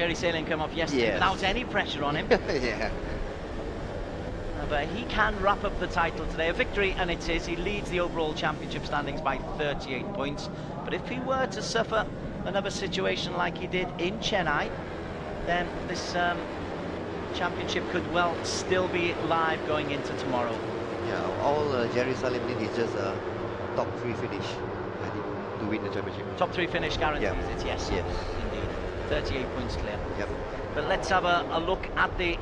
Jerry Sailing came off yesterday without any pressure on him. Yeah. But he can wrap up the title today. A victory, and it is. He leads the overall championship standings by 38 points. But if he were to suffer another situation like he did in Chennai, then this championship could well still be live going into tomorrow. Yeah, all Jerry Salim did is just a top 3 finish, I think, to win the championship. Top 3 finish guarantees it, yes. Yes. Indeed. 38 points clear. Yep. But let's have a look at the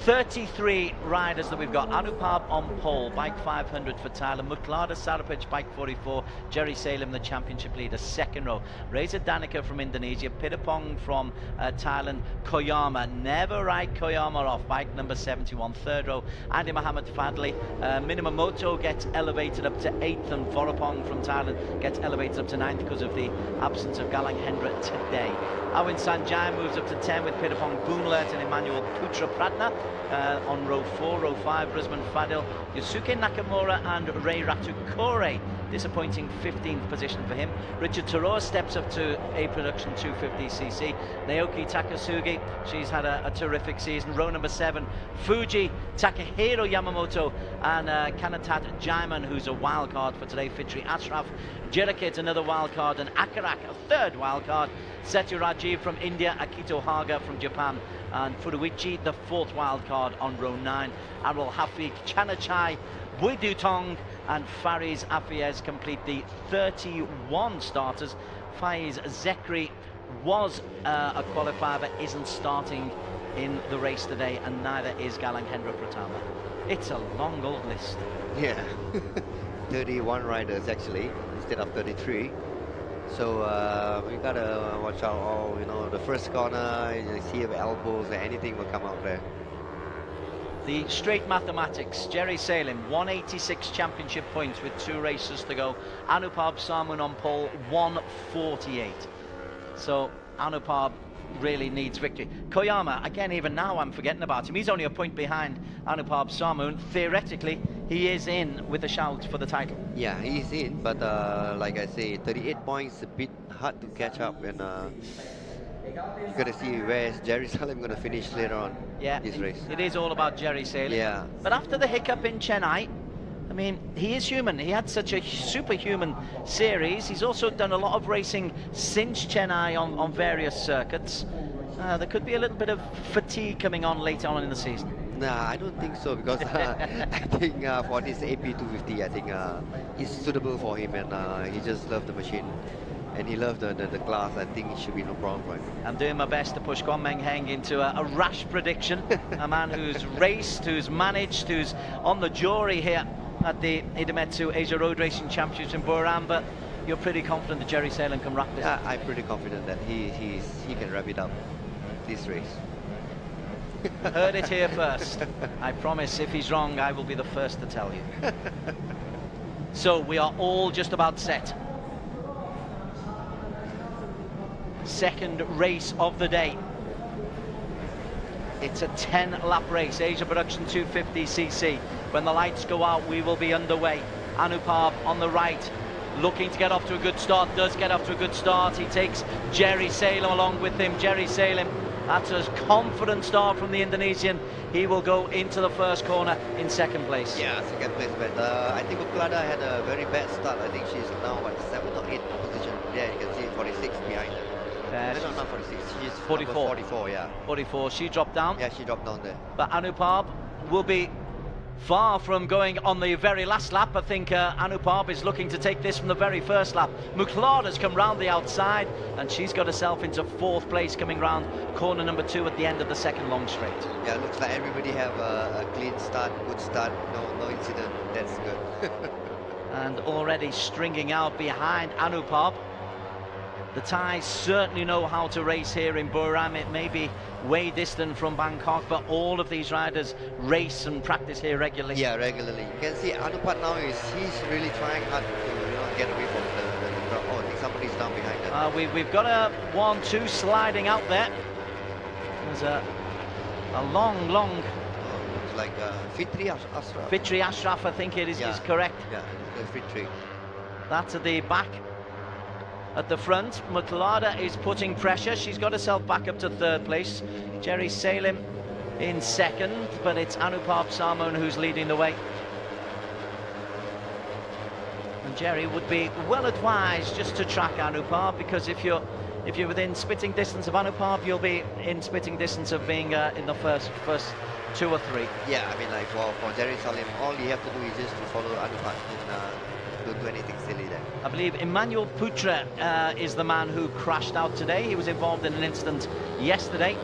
33 riders that we've got. Anupab on pole, bike 500 for Thailand. Muklada Sarapich, bike 44. Jerry Salim, the championship leader, second row. Reza Danica from Indonesia. Pitapong from Thailand. Koyama, never write Koyama off, bike number 71, third row. Andy Muhammad Fadli. Minamoto gets elevated up to 8th, and Vorapong from Thailand gets elevated up to 9th because of the absence of Galang Hendra today. Awin Sanjay moves up to 10 with Pitapong Boonlert and Emmanuel Putra Pratna. On row 4, row 5, Brisbane Fadil, Yusuke Nakamura and Ray Ratukore. Disappointing 15th position for him. Richard Taro steps up to a production 250cc. Naoki Takasugi, she's had a terrific season. Row number 7, Fuji, Takahiro Yamamoto and Kanatat Jaiman, who's a wild card for today. Fitri Ashraf, Jerakit, another wild card, and Akarak, a third wild card. Setu Rajiv from India, Akito Haga from Japan, and Furuichi, the fourth wild card on row 9. Arul Hafik, Chanachai, Buidutong and Fariz Afiez complete the 31 starters. Faiz Zekri was a qualifier but isn't starting in the race today, and neither is Galang Hendra Pratama. It's a long old list. Yeah. 31 riders actually, instead of 33. So we gotta watch out. All the first corner, you see if elbows or anything will come out there. The straight mathematics: Jerry Salim 186 championship points with 2 races to go. Anupab Samun on pole 148. So Anupab really needs victory. Koyama, again, even now I'm forgetting about him. He's only a point behind Anupab Samun. Theoretically, he is in with a shout for the title. Yeah, he's in, but like I say, 38 points, a bit hard to catch up, and you gotta see where is Jerry Salim gonna finish later on this race. It is all about Jerry Salim. Yeah. But after the hiccup in Chennai, I mean, he is human. He had such a superhuman series. He's also done a lot of racing since Chennai on various circuits. There could be a little bit of fatigue coming on later on in the season. Nah, I don't think so, because I think for this AP250, I think it's suitable for him, and he just loved the machine. And he loved the class. I think it should be no problem for him. I'm doing my best to push Kwon Meng Heng into a rash prediction. A man who's raced, who's managed, who's on the jury here at the Idemitsu Asia Road Racing Championship in Buriram. But you're pretty confident that Jerry Salim can wrap this up? I'm pretty confident that he can wrap it up, this race. Heard it here first. I promise, if he's wrong, I will be the first to tell you. So we are all just about set. Second race of the day. It's a 10-lap race, Asia Production 250cc. When the lights go out, we will be underway. Anupab on the right, looking to get off to a good start, does get off to a good start. He takes Jerry Salim along with him. Jerry Salim, that's a confident start from the Indonesian. He will go into the first corner in second place. Yeah, second place, but I think Muklada had a very bad start. I think she's now, what, 7th or 8th position. There you can see 46 behind her. No, not 46, she's 44. 44, yeah. 44, she dropped down. Yeah, she dropped down there. But Anupab will be far from going on the very last lap. I think Anupab is looking to take this from the very first lap. Muklada's come round the outside, and she's got herself into 4th place coming round corner number 2 at the end of the second long straight. Yeah, looks like everybody have a clean start, good start, no incident. That's good. And already stringing out behind Anupab. The Thais certainly know how to race here in Buriram. It may be way distant from Bangkok, but all of these riders race and practice here regularly. Yeah, regularly. You can see Anupab now he's really trying hard to get away from the crowd. Oh, I think somebody's down behind them. We've got a 1-2 sliding out there. There's a long. It's like Fitri Ashraf. Fitri Ashraf, I think it is, is correct. Yeah, Fitri. That's at the back. at the front. Muklada is putting pressure. She's got herself back up to third place. Jerry Salim in second, but it's Anupam Sarmoon who's leading the way. And Jerry would be well advised just to track Anupam, because if you're within spitting distance of Anupam, you'll be in spitting distance of being in the first 2 or 3. Yeah, I mean, like for Jerry Salim, all you have to do is just to follow Anupam and don't do anything silly there. I believe Emmanuel Putra is the man who crashed out today. He was involved in an incident yesterday.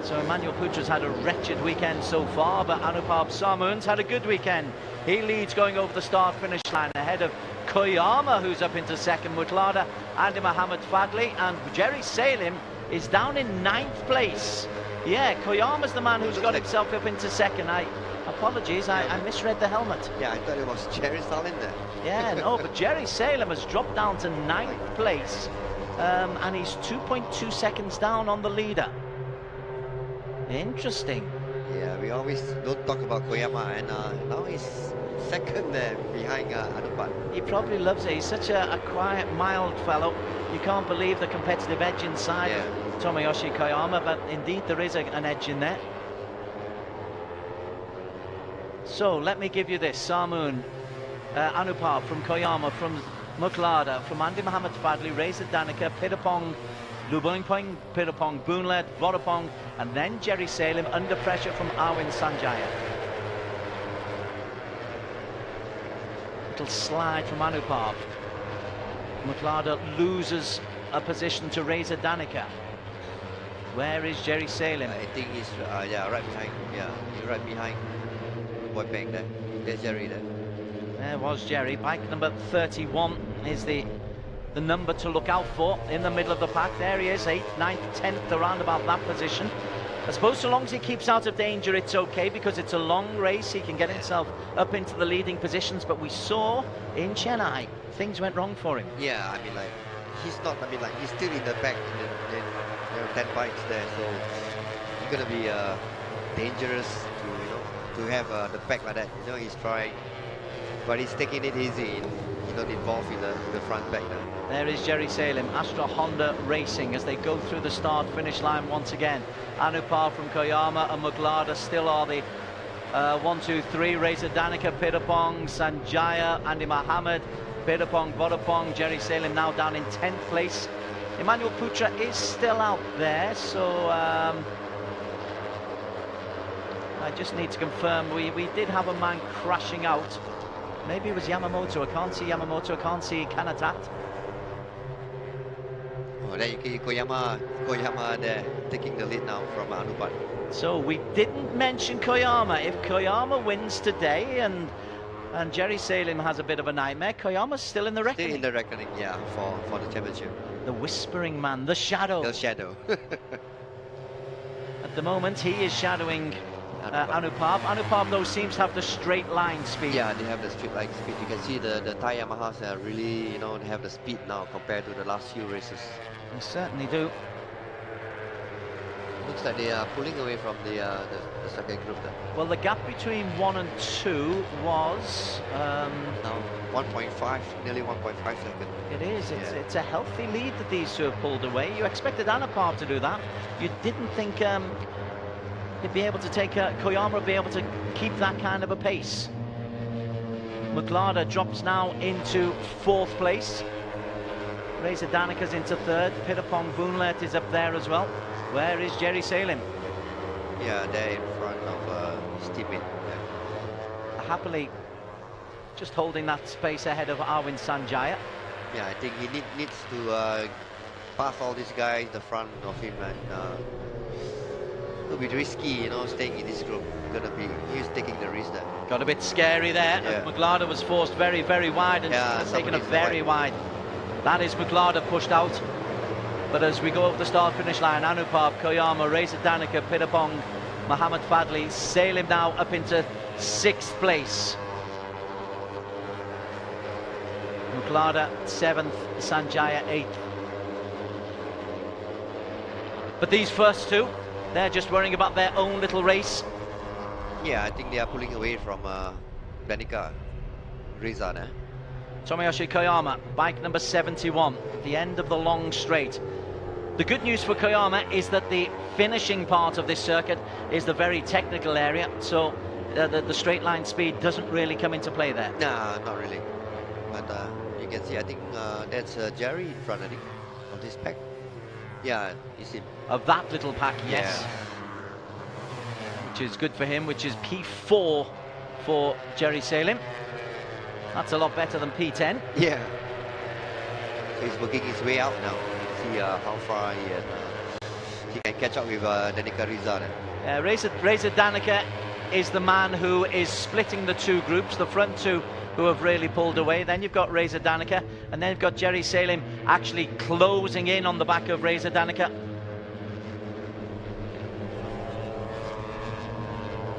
So Emmanuel Putra's had a wretched weekend so far, but Anupam Sarmoon's had a good weekend. He leads going over the start-finish line ahead of Koyama, who's up into second, Muklada, Andy Mohammed Fadli, and Jerry Salim is down in 9th place. Yeah, Koyama's the man who's got himself up into second. Apologies, I misread the helmet. Yeah, I thought it was Jerry Salim there. Yeah, no, but Jerry Salim has dropped down to 9th place, and he's 2.2 seconds down on the leader. Interesting. Yeah, we always don't talk about Koyama, and now he's second there behind Anupam. He probably loves it. He's such a quiet, mild fellow. You can't believe the competitive edge inside Tomoyoshi Koyama, but indeed there is an edge in there. So let me give you this: Sarmoon, Anupam from Koyama, from Muklada, from Andy Mohammed Fadli, Reza Danica, Pitapong, Lubungpong, Pitapong, Boonlet, Vodapong, and then Jerry Salim under pressure from Arvind Sanjaya. Little slide from Anupam. Muklada loses a position to Reza Danica. Where is Jerry Salim? I think he's right behind. Yeah, he's right behind Boy Peng there. There's Jerry there. There was Jerry. Bike number 31 is the number to look out for in the middle of the pack. There he is, 8th, 9th, 10th, around about that position. I suppose so long as he keeps out of danger, it's okay, because it's a long race. He can get himself up into the leading positions, but we saw in Chennai things went wrong for him. Yeah, I mean, like, he's not, I mean, like, he's still in the back in 10 bikes there, so it's gonna be dangerous to have the pack like that. He's trying, but he's taking it easy. He's not involved in the front back now. There is Jerry Salim, Astra Honda Racing, as they go through the start-finish line once again. Anupam from Koyama and Muklada still are the 1, 2, 3. Reza Danica, Pitapong, Sanjaya, Andy Mohammed, Pitapong, Vodapong, Jerry Salim now down in 10th place. Emmanuel Putra is still out there, so I just need to confirm. We did have a man crashing out. Maybe it was Yamamoto. I can't see Yamamoto, I can't see Kanatat. Oh, there you see Koyama there taking the lead now from Anupam. So we didn't mention Koyama. If Koyama wins today and Jerry Salim has a bit of a nightmare, Koyama's still in the reckoning. Still in the reckoning, yeah, for the championship. The whispering man, the shadow. The shadow. At the moment, he is shadowing Anupam. Anupam, though, seems to have the straight line speed. Yeah, they have the straight line speed. You can see the Thai Yamahas really, they have the speed now compared to the last few races. They certainly do. Looks like they are pulling away from the second group there. Well, the gap between 1 and 2 was now 1.5, nearly 1.5 seconds. It is. It's a healthy lead that these two have pulled away. You expected Anupam to do that. You didn't think he'd be able to take Koyama would be able to keep that kind of a pace. Muklada drops now into 4th place. Reza Danica's into 3rd. Pitapong Boonlet is up there as well. Where is Jerry Salim? Yeah, they're in front of his teammate. Yeah. Happily just holding that space ahead of Arvind Sanjaya. Yeah, I think he needs to pass all these guys in the front of him, and it'll be risky, staying in this group. He's taking the risk there. Got a bit scary there. Yeah. Muklada was forced very, very wide and has taken a very wide. That is Muklada pushed out. But as we go over the start-finish line, Anupam, Koyama, Reza Danica, Pitapong, Mohammed Fadli, Salim now up into 6th place. Muklada 7th, Sanjaya 8th. But these first two, they're just worrying about their own little race. Yeah, I think they are pulling away from Danica, Reza. Tomoyoshi Koyama, bike number 71, the end of the long straight. The good news for Koyama is that the finishing part of this circuit is the very technical area, so the straight line speed doesn't really come into play there. Nah, not really. But you can see, I think that's Jerry in front, I think, of this pack. Yeah, you see. Of that little pack, yes. Yeah. Which is good for him, which is P4 for Jerry Salim. That's a lot better than P10. Yeah. So he's working his way out now. See how far he can catch up with Danica Riza. Reza Danica is the man who is splitting the two groups, the front two who have really pulled away. Then you've got Reza Danica, and then you've got Jerry Salim actually closing in on the back of Reza Danica.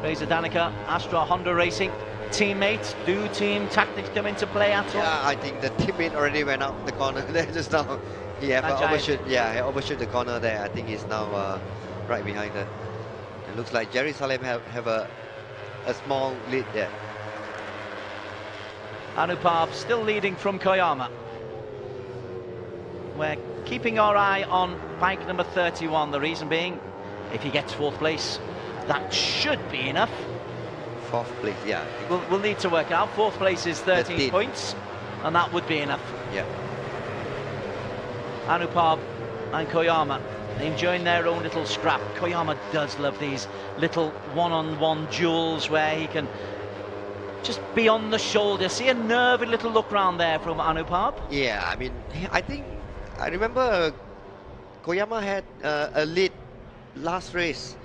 Reza Danica, Astra Honda Racing teammates. Do team tactics come into play at all? Yeah, I think the teammate already went out the corner there just now. He overshoot. Yeah, he overshoot the corner there. I think he's now right behind her. It looks like Jerry Salim have a small lead there. Anupab still leading from Koyama. We're keeping our eye on bike number 31. The reason being, if he gets fourth place, that should be enough. Fourth place, yeah. We'll need to work out. Fourth place is 13 points, and that would be enough. Yeah. Anupab and Koyama enjoying their own little scrap. Koyama does love these little one-on-one duels where he can just be on the shoulder. See a nervy little look round there from Anupab. Yeah, I mean, I remember Koyama had a lead last race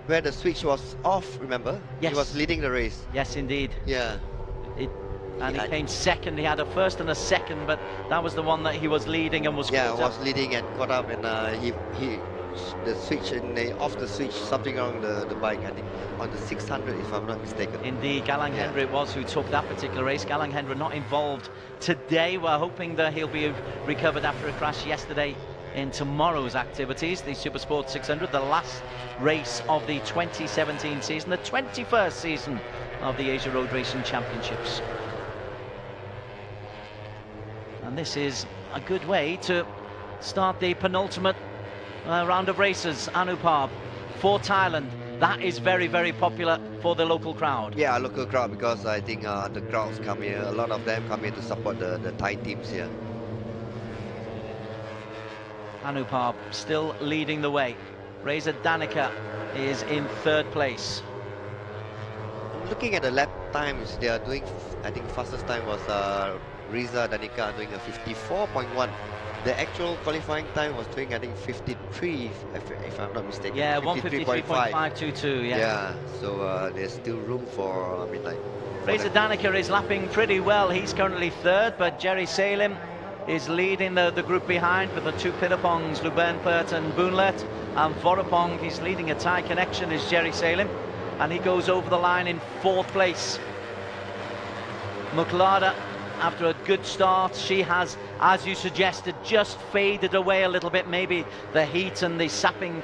where the switch was off, remember? Yes. He was leading the race. Yes, indeed. Yeah. And he came second. He had a first and a second, but that was the one that he was leading and was caught up. Yeah, was leading and caught up, and the switch, and they off the switch, something wrong the bike, I think, on the 600, if I'm not mistaken. Indeed, Galang Hendra it was who took that particular race. Galang Hendra not involved today. We're hoping that he'll be recovered after a crash yesterday in tomorrow's activities, the Supersport 600, the last race of the 2017 season, the 21st season of the Asia Road Racing Championships. And this is a good way to start the penultimate round of races. Anupab for Thailand. That is very, very popular for the local crowd. Yeah, local crowd, because I think the crowds come here, a lot of them come here to support the Thai teams here. Anupab still leading the way. Reza Danica is in third place. Looking at the lap times, they are doing, I think fastest time was Reza Danica doing a 54.1. The actual qualifying time was doing, I think, 53, if I'm not mistaken. Yeah, 153.522, yeah. Yeah, so there's still room for, I mean, like... Reza Danica is lapping pretty well. He's currently third, but Jerry Salim is leading the group behind with the two Pitapongs, Lubernpert and Boonlet. And Vorapong, he's leading a Thai connection, is Jerry Salim. And he goes over the line in fourth place. Muklada, after a good start, she has, as you suggested, just faded away a little bit. Maybe the heat and the sapping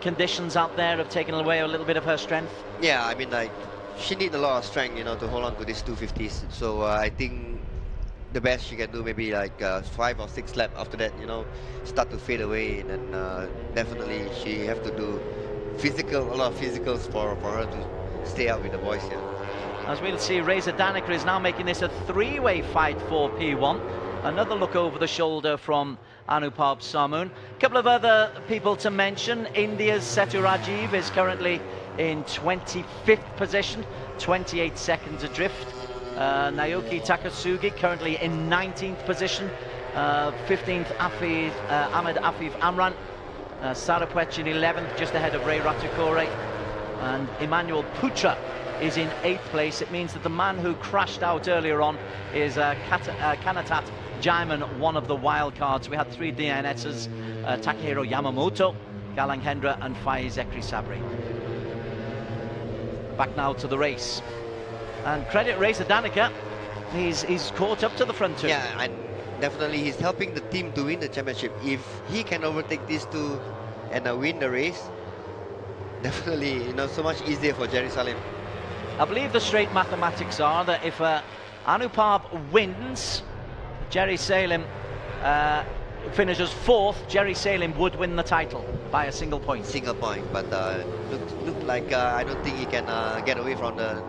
conditions out there have taken away a little bit of her strength. Yeah, I mean, like, she needs a lot of strength, you know, to hold on to these 250s. So I think the best she can do, maybe like 5 or 6 laps after that, you know, start to fade away, and then definitely she have to do a lot of physicals for her to stay out with the boys here. As we'll see, Reza Danica is now making this a three-way fight for P1. Another look over the shoulder from Anupab Samoon. A couple of other people to mention. India's Setu Rajiv is currently in 25th position, 28 seconds adrift. Naoki Takasugi currently in 19th position, 15th Ahmed Afif Amran, Sarapwech in 11th, just ahead of Ray Ratukore, and Emmanuel Putra is in 8th place. It means that the man who crashed out earlier on is Kanatat Jaiman, one of the wild cards. We had 3 DNSs, Takehiro Yamamoto, Galang Hendra and Faiz Ekri Sabri. Back now to the race. And credit Reza Danica, he's caught up to the front two. Yeah, and definitely he's helping the team to win the championship. If he can overtake these two and win the race, definitely, you know, so much easier for Jerry Salim. I believe the straight mathematics are that if Anupab wins. Jerry Salim finishes 4th. Jerry Salim would win the title by a single point. Single point, but look like I don't think he can get away from the...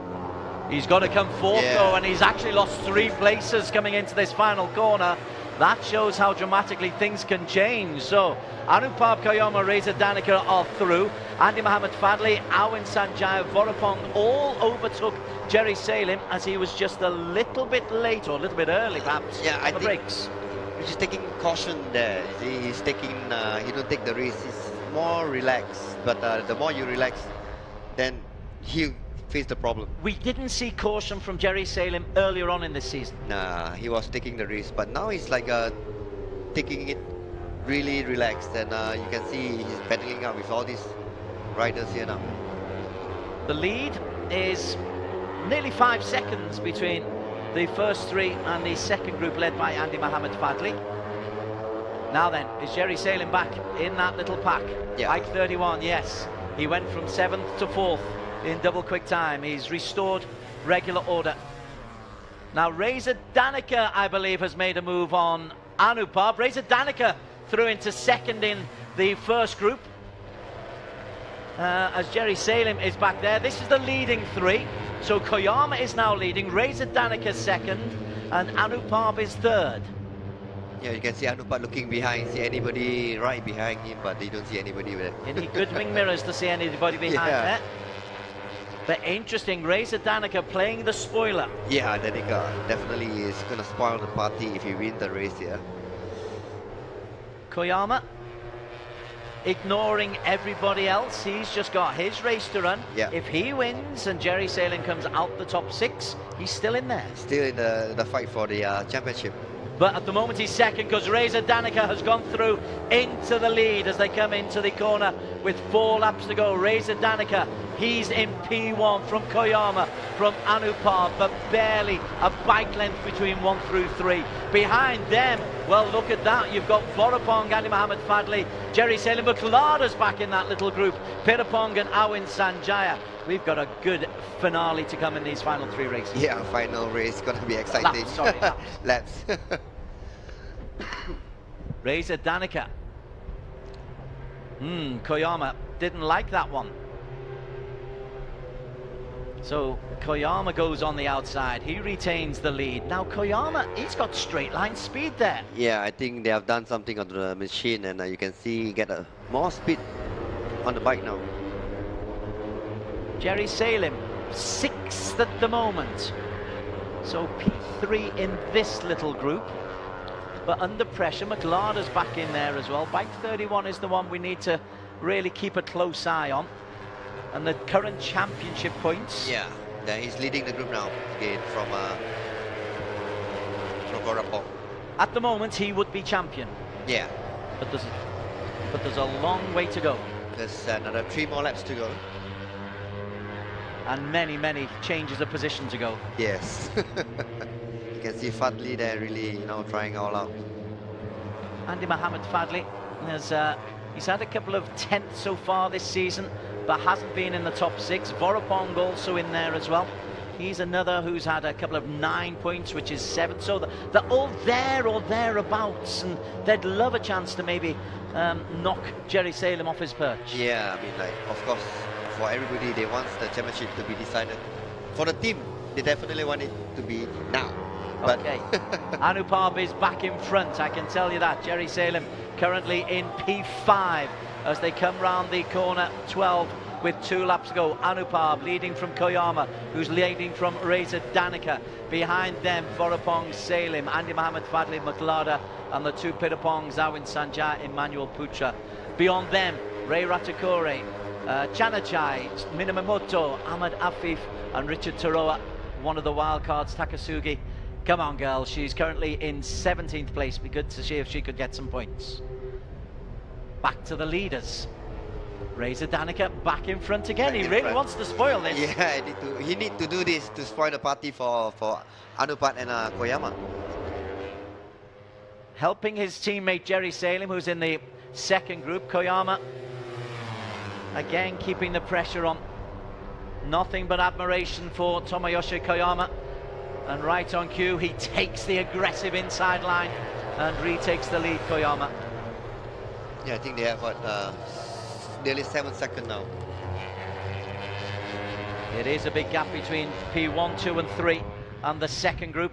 He's got to come 4th though, and he's actually lost 3 places coming into this final corner. That shows how dramatically things can change. So Anupab Koyama, Reza Danica are through. Andy Mohamed Fadli, Awin Sanjaya, Vorapong all overtook Jerry Salim as he was just a little bit late, or a little bit early perhaps, I the think brakes. He's just taking caution there. He's taking, he don't take the risk. He's more relaxed, but the more you relax, then he'll face the problem. We didn't see caution from Jerry Salim earlier on in this season. Nah, he was taking the risk, but now he's like taking it really relaxed, and you can see he's battling out with all these riders here now. The lead is nearly 5 seconds between the first 3 and the second group led by Andy Mohamed Fadli. Now then, is Jerry Salim back in that little pack? Yeah. Bike 31, yes. He went from 7th to 4th in double quick time. He's restored regular order. Now Reza Danica, I believe, has made a move on Anupab. Reza Danica through into 2nd in the first group. As Jerry Salim is back there. This is the leading 3. So Koyama is now leading, Reza Danica 2nd, and Anupab is 3rd. Yeah, you can see Anupab looking behind, see anybody right behind him, but they don't see anybody there. Any good wing mirrors to see anybody behind there? But interesting, Reza Danica playing the spoiler. Yeah, Danica definitely is going to spoil the party if he wins the race here. Koyama ignoring everybody else. He's just got his race to run. Yeah. If he wins and Jerry Salim comes out the top 6, he's still in there. Still in the fight for the championship. But at the moment he's 2nd because Reza Danica has gone through into the lead as they come into the corner with 4 laps to go. Reza Danica, he's in P1 from Koyama, from Anupab, but barely a bike length between 1 through 3. Behind them, well, look at that. You've got Vorapong, Andy Mohamed Fadli, Jerry Salim, Muklada's back in that little group. Pirapong and Awin Sanjaya. We've got a good finale to come in these final 3 races. Yeah, final race gonna be exciting. Laps, sorry, laps. Reza Danica. Koyama didn't like that one. So Koyama goes on the outside. He retains the lead. Now Koyama, he's got straight line speed there. Yeah, I think they have done something on the machine, and you can see get more speed on the bike now. Jerry Salim, 6th at the moment. So P3 in this little group. But under pressure, Muklada's back in there as well. Bike 31 is the one we need to really keep a close eye on. And the current championship points. Yeah, he's leading the group now again from Vorapong. At the moment, he would be champion. Yeah. But there's a long way to go. There's another 3 more laps to go. And many, many changes of position to go. Yes. You can see Fadli there really, trying all out. Andy Mohamed Fadli has he's had a couple of 10th so far this season, but hasn't been in the top 6. Vorapong also in there as well. He's another who's had a couple of 9 points, which is 7th. So they're all there or thereabouts, and they'd love a chance to maybe knock Jerry Salim off his perch. Yeah, I mean, of course, for everybody, they want the championship to be decided. For the team, they definitely want it to be now. But okay, Anupab is back in front, I can tell you that. Jerry Salim currently in P5 as they come round the corner 12 with 2 laps to go. Anupab leading from Koyama, who's leading from Reza Danica. Behind them, Vorapong, Salim, Andy Mohamed Fadli, Muklada, and the 2 Pitapongs, Awin Sanjaya, Emmanuel Putra. Beyond them, Ray Ratakore, Chanachai, Minamoto, Ahmad Afif, and Richard Taroa, one of the wildcards, Takasugi. Come on, girl, she's currently in 17th place. Be good to see if she could get some points. Back to the leaders. Reza Danica back in front again. He really wants to spoil this. Yeah, he need to do this to spoil the party for Anupab and Koyama. Helping his teammate Jerry Salim, who's in the 2nd group. Koyama again keeping the pressure on. Nothing but admiration for Tomoyoshi Koyama. And right on cue, he takes the aggressive inside line and retakes the lead, Koyama. Yeah, I think they have what, nearly 7 seconds now. It is a big gap between P1, 2 and 3 and the second group.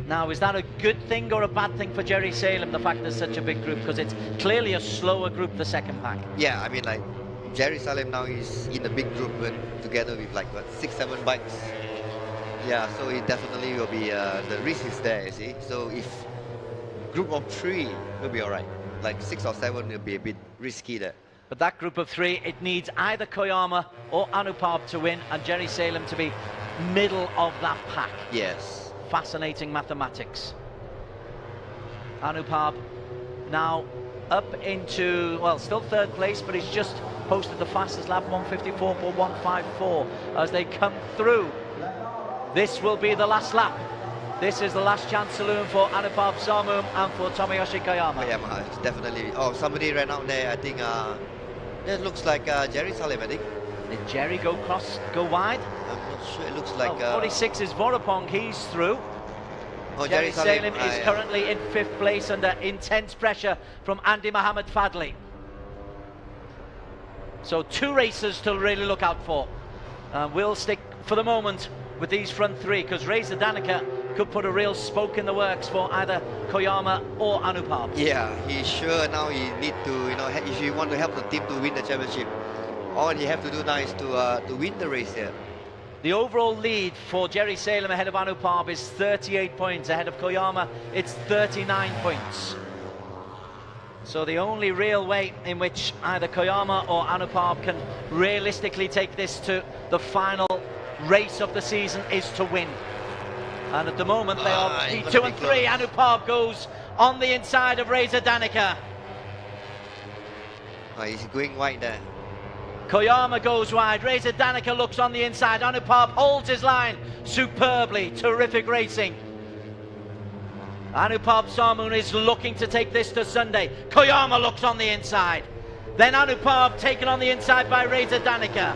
Now, is that a good thing or a bad thing for Jerry Salem, the fact there's such a big group? Because it's clearly a slower group, the second pack. Yeah, I mean, like, Jerry Salem now is in a big group together with like, what, 6-7 bikes. Yeah, so it definitely will be, the risk is there, you see. So if group of 3 will be all right. Like 6 or 7 will be a bit risky there. But that group of 3, it needs either Koyama or Anupab to win and Jerry Salem to be middle of that pack. Yes. Fascinating mathematics. Anupab now up into, well, still third place, but he's just posted the fastest lap, 154.154, as they come through. This will be the last lap. This is the last chance saloon for Anupab Sarmoom and for Tomoyoshi Koyama. Koyama, it's definitely. Oh, somebody ran out there. I think it looks like Jerry Salem, I think. Did Jerry go wide? I'm not sure. It looks like. 46 is Vorapong. He's through. Oh, Jerry Salem is currently in 5th place under intense pressure from Andy Mohammed Fadli. So 2 racers to really look out for. We'll stick for the moment with these front 3 because Reza Danica could put a real spoke in the works for either Koyama or Anupab. Yeah, he's sure now he need to, you know, if he want to help the team to win the championship, all he have to do now is to win the race here. The overall lead for Jerry Salem ahead of Anupab is 38 points. Ahead of Koyama, it's 39 points. So the only real way in which either Koyama or Anupab can realistically take this to the final race of the season is to win. And at the moment they are P2 and 3. Anupab goes on the inside of Reza Danica. Oh, he's going wide there. Koyama goes wide. Reza Danica looks on the inside. Anupab holds his line superbly. Terrific racing. Anupab Sarmoom is looking to take this to Sunday. Koyama looks on the inside. Then Anupab taken on the inside by Reza Danica.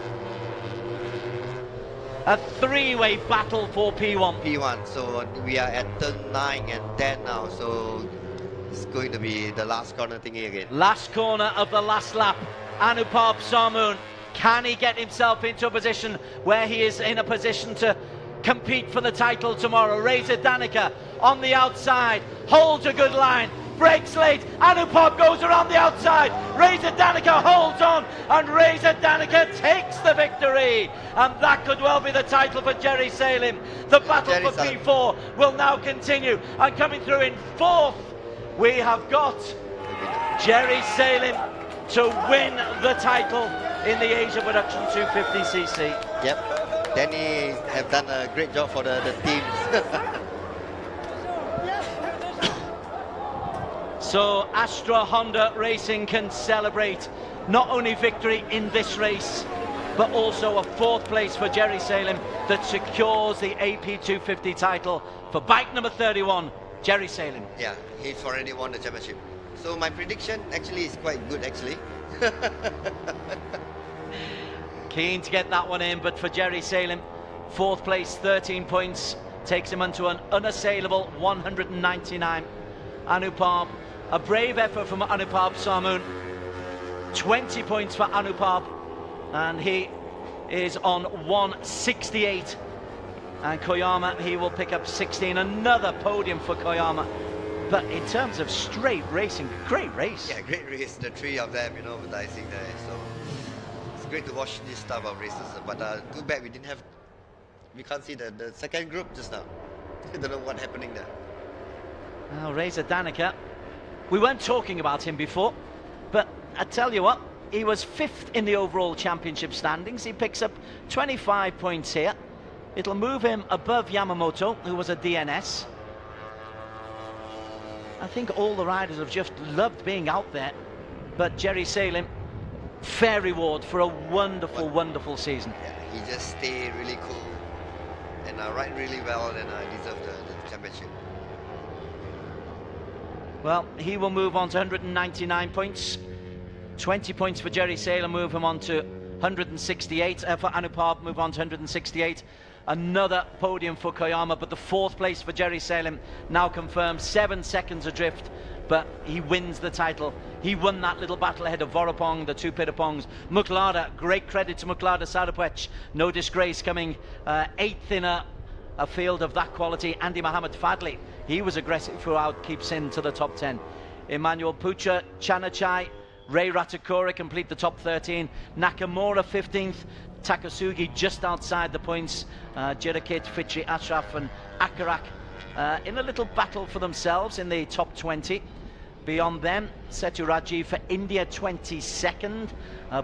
A 3-way battle for P1. P1, so we are at turn 9 and 10 now, so it's going to be the last corner thingy again. Last corner of the last lap. Anupab Sarmoom, can he get himself into a position where he is in a position to compete for the title tomorrow? Reza Danica on the outside, holds a good line, breaks late, Anupab goes around the outside, Reza Danica holds on, and Reza Danica takes the victory, and that could well be the title for Jerry Salem. The battle for P4 will now continue, and coming through in 4th, we have got Jerry Salem to win the title in the Asia Production 250cc. Yep, Danny have done a great job for the teams. So Astra Honda Racing can celebrate not only victory in this race, but also a 4th place for Jerry Salem that secures the AP250 title for bike number 31, Jerry Salem. Yeah, he's already won the championship. So my prediction actually is quite good actually. Keen to get that one in, but for Jerry Salem, 4th place, 13 points, takes him onto an unassailable 199. Anupab, a brave effort from Anupab Sarmoom. 20 points for Anupab, and he is on 168. And Koyama, he will pick up 16. Another podium for Koyama. But in terms of straight racing, great race. Yeah, great race. The 3 of them, you know, dicing there. So it's great to watch this type of races. But too bad we can't see the second group just now. I don't know what's happening there. Well, Reza Danica, we weren't talking about him before, but I tell you what, he was 5th in the overall championship standings. He picks up 25 points here. It'll move him above Yamamoto, who was a DNS. I think all the riders have just loved being out there, but Jerry Salem, fair reward for a wonderful, wonderful season. Yeah, he just stayed really cool and ride really well and deserved the championship. Well, he will move on to 199 points. 20 points for Jerry Salem, move him on to 168. For Anupab, move on to 168. Another podium for Koyama, but the 4th place for Jerry Salem now confirmed, 7 seconds adrift, but he wins the title. He won that little battle ahead of Vorapong, the 2 Pitapongs. Muklada, great credit to Muklada Sarapwech, no disgrace, coming 8th in a field of that quality. Andy Mohammed Fadli, he was aggressive throughout, keeps in to the top 10. Emmanuel Pucha, Chanachai, Ray Ratakura complete the top 13. Nakamura 15th. Takasugi just outside the points. Jirakit, Fitri, Ashraf and Akarak in a little battle for themselves in the top 20. Beyond them, Setu Rajiv for India 22nd.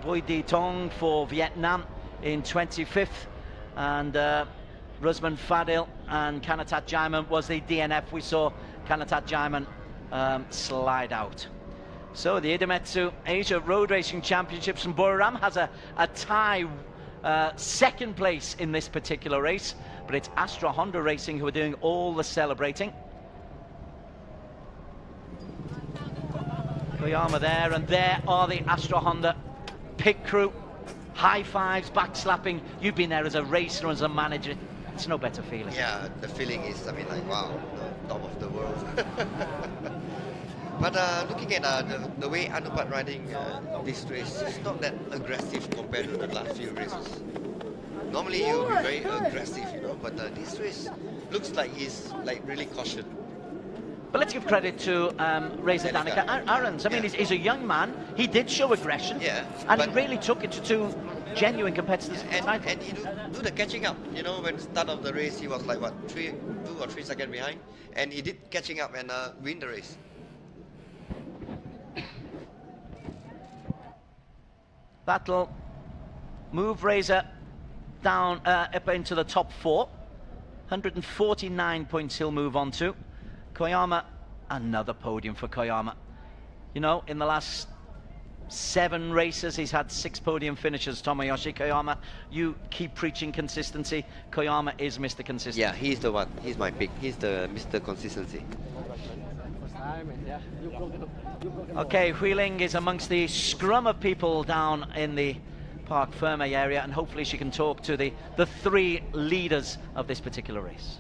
Bui Di Tong for Vietnam in 25th. And Rusman Fadil and Kanatat Jaiman was the DNF. We saw Kanatat Jaiman slide out. So the Idemitsu Asia Road Racing Championships, and Buriram has a tie 2nd place in this particular race, but it's Astra Honda Racing who are doing all the celebrating. Koyama there, and there are the Astra Honda pit crew. High fives, backslapping. You've been there as a racer and as a manager. It's no better feeling. Yeah, the feeling is, I mean, like, wow, the top of the world. But looking at the way Anupat riding this race, it's not that aggressive compared to the last few races. Normally he'll be very aggressive, you know, but this race looks like he's like really cautious. But let's give credit to Reza Danica. Aaron's, I mean, he's a young man. He did show aggression, and he really took it to 2 genuine competitors. And he do the catching up. You know, when start of the race, he was like, what, 2 or 3 seconds behind, and he did catching up and win the race. That'll move Reza down up into the top 4. 149 points he'll move on to. Koyama, another podium for Koyama. You know, in the last 7 races, he's had 6 podium finishes. Tomoyoshi Koyama, you keep preaching consistency. Koyama is Mr. Consistency. Yeah, he's the one. He's my pick. He's the Mr. Consistency. Okay, Huiling is amongst the scrum of people down in the Park Ferme area, and hopefully she can talk to the 3 leaders of this particular race.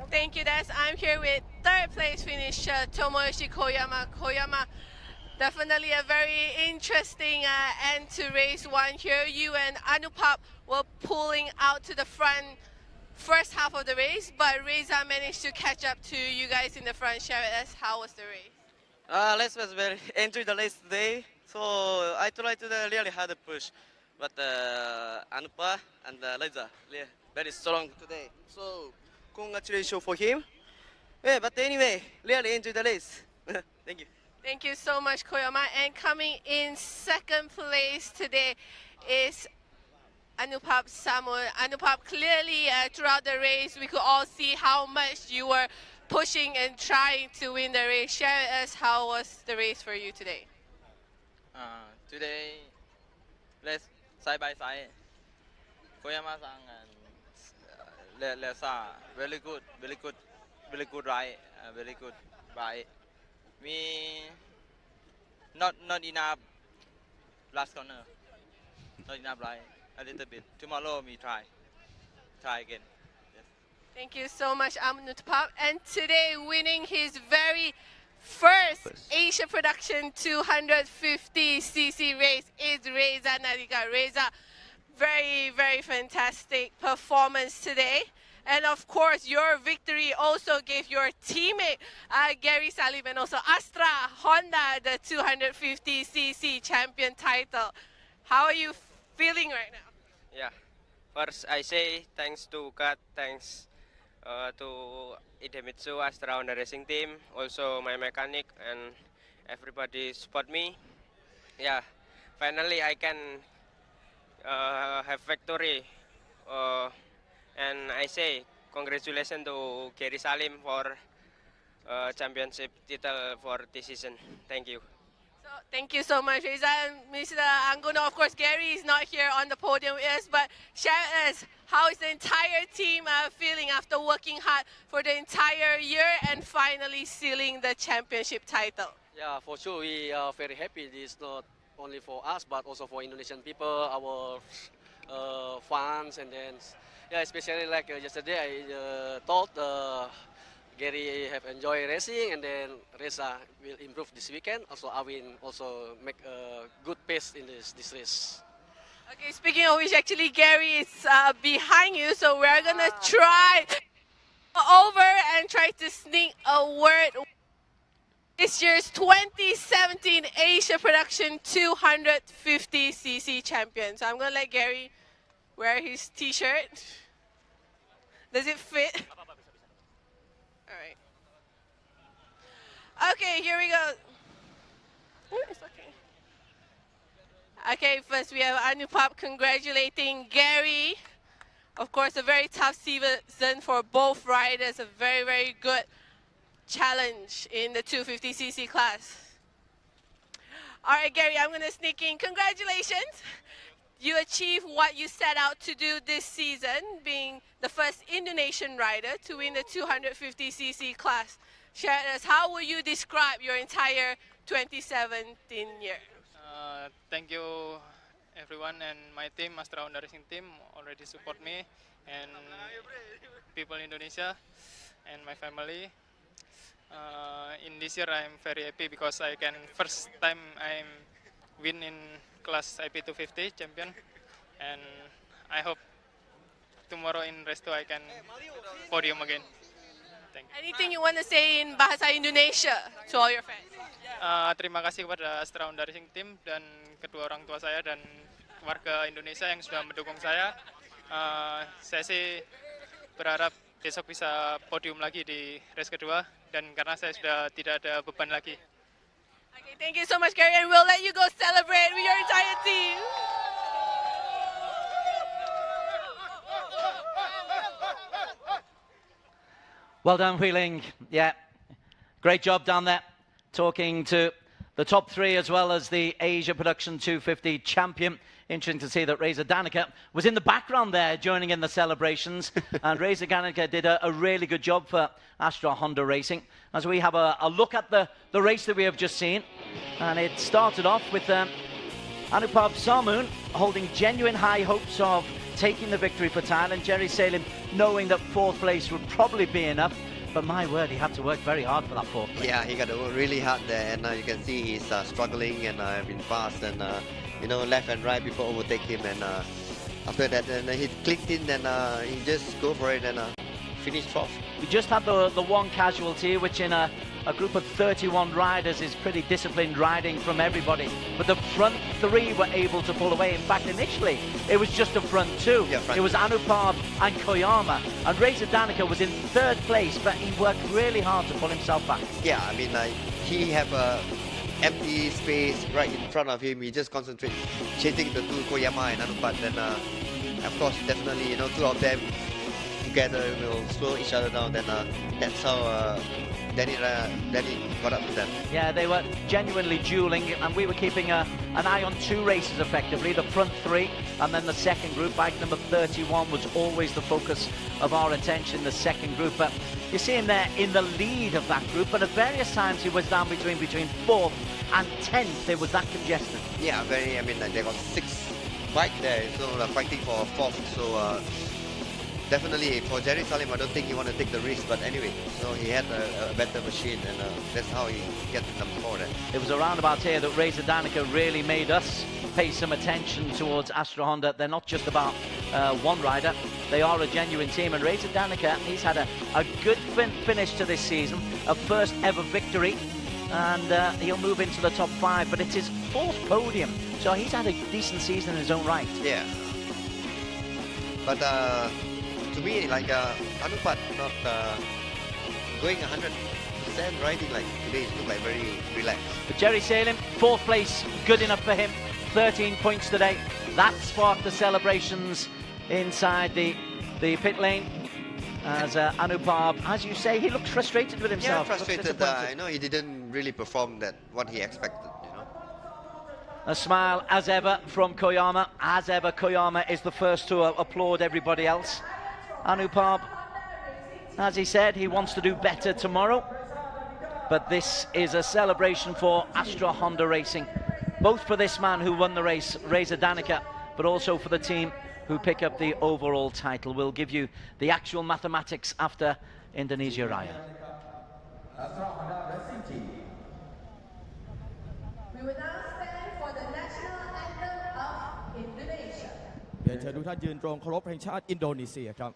Thank you, Des. I'm here with 3rd place finisher Tomoyoshi Koyama. Koyama, definitely a very interesting end to race 1 here. You and Anupap were pulling out to the front first half of the race, but Reza managed to catch up to you guys in the front. Share with us, how was the race? Race was very enjoy the race today. So I tried to really hard push, but Anupa and Reza very strong today. So congratulations for him. Yeah, but anyway, really enjoy the race. Thank you. Thank you so much, Koyama. And coming in 2nd place today is Anupap Samuel. Anupap, clearly throughout the race, we could all see how much you were pushing and trying to win the race. Share with us, how was the race for you today? Today, race side by side. Koyama-san and Lesa, very good ride, very good ride. We not enough last corner, not enough ride, a little bit. Tomorrow we try again. Yes. Thank you so much, Anupap. And today, winning his very first Asia Production 250cc race is Reza Narika. Reza, very fantastic performance today. And of course, your victory also gave your teammate Gary Salim and also Astra Honda the 250cc champion title. How are you feeling right now? Yeah, first I say thanks to God, thanks to Idemitsu Astra Honda Racing Team, also my mechanic and everybody support me. Yeah, finally I can have victory. And I say congratulations to Gary Salim for championship title for this season. Thank you. So, thank you so much, Reza. And Mr. Anguno, of course, Gary is not here on the podium with us, but share with us, how is the entire team feeling after working hard for the entire year and finally sealing the championship title? Yeah, for sure, we are very happy. This is not only for us, but also for Indonesian people, our fans, and then yeah, especially like yesterday, I thought Gary have enjoyed racing, and then Reza will improve this weekend. Also, I will also make a good pace in this race. Okay, speaking of which, actually Gary is behind you, so we're gonna try over and try to sneak a word. This year's 2017 Asia Production 250cc champion. So I'm gonna let Gary wear his t-shirt. Does it fit? All right. Okay, here we go. Ooh, it's okay. Okay, first we have Anupap congratulating Gary. Of course, a very tough season for both riders. A very, very good challenge in the 250cc class. All right, Gary, I'm going to sneak in. Congratulations. You achieved what you set out to do this season, being the first Indonesian rider to win the 250cc class. Share with us, how will you describe your entire 2017 year? Thank you everyone, and my team, Master Honda Racing team, already support me, and people in Indonesia and my family. In this year I'm very happy because I can first time I'm win in class AP250 champion, and I hope tomorrow in race 2 I can podium again. Thank you. Anything you want to say in Bahasa Indonesia to all your fans? Terima kasih kepada Astra Honda Racing Team dan kedua orang tua saya dan warga Indonesia yang sudah mendukung saya. Saya sih berharap besok bisa podium lagi di race kedua, dan karena saya sudah tidak ada beban lagi. Okay, thank you so much, Gary, and we'll let you go celebrate with your entire team. Well done, Wheeling. Yeah, great job down there. Talking to the top 3 as well as the Asia Production 250 champion. Interesting to see that Reza Danica was in the background there joining in the celebrations. And Reza Danica did a really good job for Astra Honda Racing. As we have a look at the race that we have just seen. And it started off with Anupap Sarmoon holding genuine high hopes of taking the victory for Thailand. Jerry Salim knowing that 4th place would probably be enough. But my word, he had to work very hard for that 4th place. Yeah, he got to work really hard there, and you can see he's struggling and been fast and you know, left and right before overtake him, and after that then he clicked in and he just go for it and finished 4th. We just had the one casualty, which in a group of 31 riders is pretty disciplined riding from everybody. But the front 3 were able to pull away. In fact, initially, it was just the front 2. Yeah, it was Anupap and Koyama. And Reza Danica was in 3rd place, but he worked really hard to pull himself back. Yeah, I mean, he have a empty space right in front of him. He just concentrate chasing the 2, Koyama and Anupap. Then, of course, definitely, you know, 2 of them together will slow each other down. Then that's how Danny got up with them. Yeah, they were genuinely dueling, and we were keeping an eye on 2 races effectively, the front 3 and then the second group. Bike number 31 was always the focus of our attention, the second group. But you see him there in the lead of that group, but at various times he was down between 4th and 10th. It was that congested. Yeah, very, I mean, they got 6 bikes there, so they're fighting for 4th. So definitely for Jerry Salim, I don't think he want to take the risk, but anyway, so he had a better machine, and that's how he gets number 4 there. It was around about here that Reza Danica really made us pay some attention towards Astra Honda. They're not just about one rider, they are a genuine team, and Reza Danica, he's had a good finish to this season, a first ever victory, and he'll move into the top 5, but it's his 4th podium, so he's had a decent season in his own right. Yeah, but to me, like Anupap not going 100% riding like today. It looked like very relaxed. But Jerry Salim, 4th place, good enough for him. 13 points today. That sparked the celebrations inside the pit lane. As Anupap, as you say, he looked frustrated with himself. Yeah, frustrated. I know he didn't really perform what he expected. You know. A smile as ever from Koyama. As ever, Koyama is the first to applaud everybody else. Anupap, as he said, he wants to do better tomorrow, but this is a celebration for Astra Honda Racing. both for this man who won the race, Reza Danica, but also for the team who pick up the overall title. We'll give you the actual mathematics after Indonesia Raya. We will now stand for the national anthem of Indonesia. เรียนเชิญทุกท่านยืนตรงเคารพเพลงชาติอินโดนีเซียครับ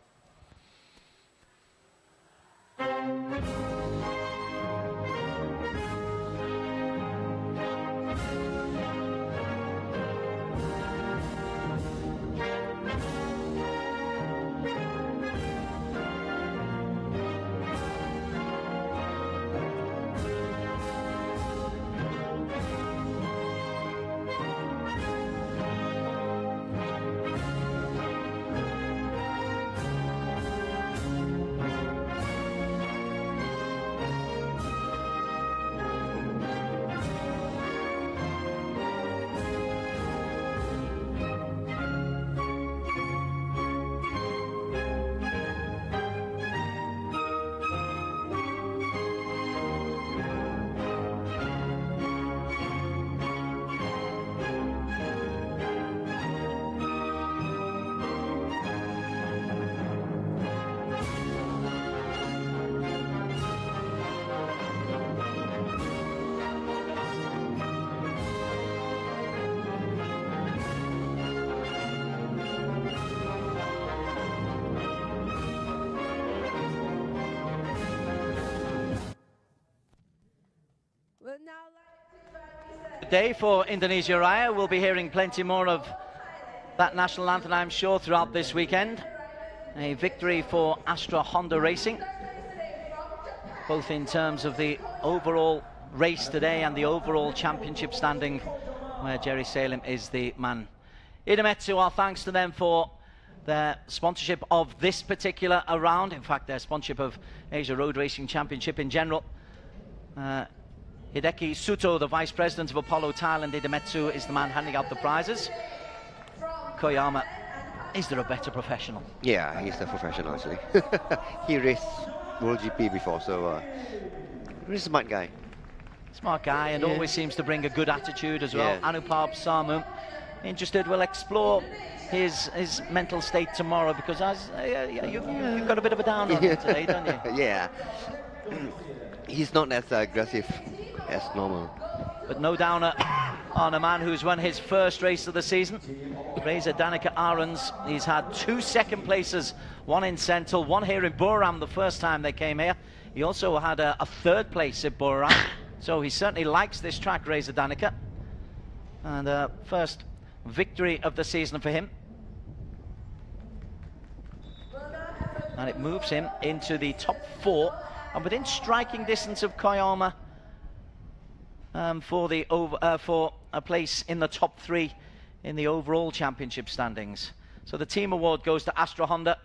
Day for Indonesia Raya. We'll be hearing plenty more of that national anthem, I'm sure, throughout this weekend. A victory for Astra Honda Racing, both in terms of the overall race today and the overall championship standing, where Jerry Salem is the man. Idemitsu, our thanks to them for their sponsorship of this particular round, in fact their sponsorship of Asia Road Racing Championship in general. Hideki Suto, the Vice President of Apollo Thailand, Idemitsu, is the man handing out the prizes. Koyama, is there a better professional? Yeah, he's a professional actually. He raced World GP before, so he's a smart guy. Smart guy, and always seems to bring a good attitude as well. Anupab Samu, interested, we'll explore his mental state tomorrow, because you've got a bit of a down on him today, don't you? Yeah. He's not as aggressive as normal. But no downer on a man who's won his first race of the season. Reza Danica Arons, he's had 2 second places, one in Sentul, one here in Buriram the first time they came here. He also had a 3rd place at Buriram, so he certainly likes this track, Reza Danica. And first victory of the season for him. And it moves him into the top 4, and within striking distance of Koyama for a place in the top 3 in the overall championship standings. So the team award goes to Astra Honda,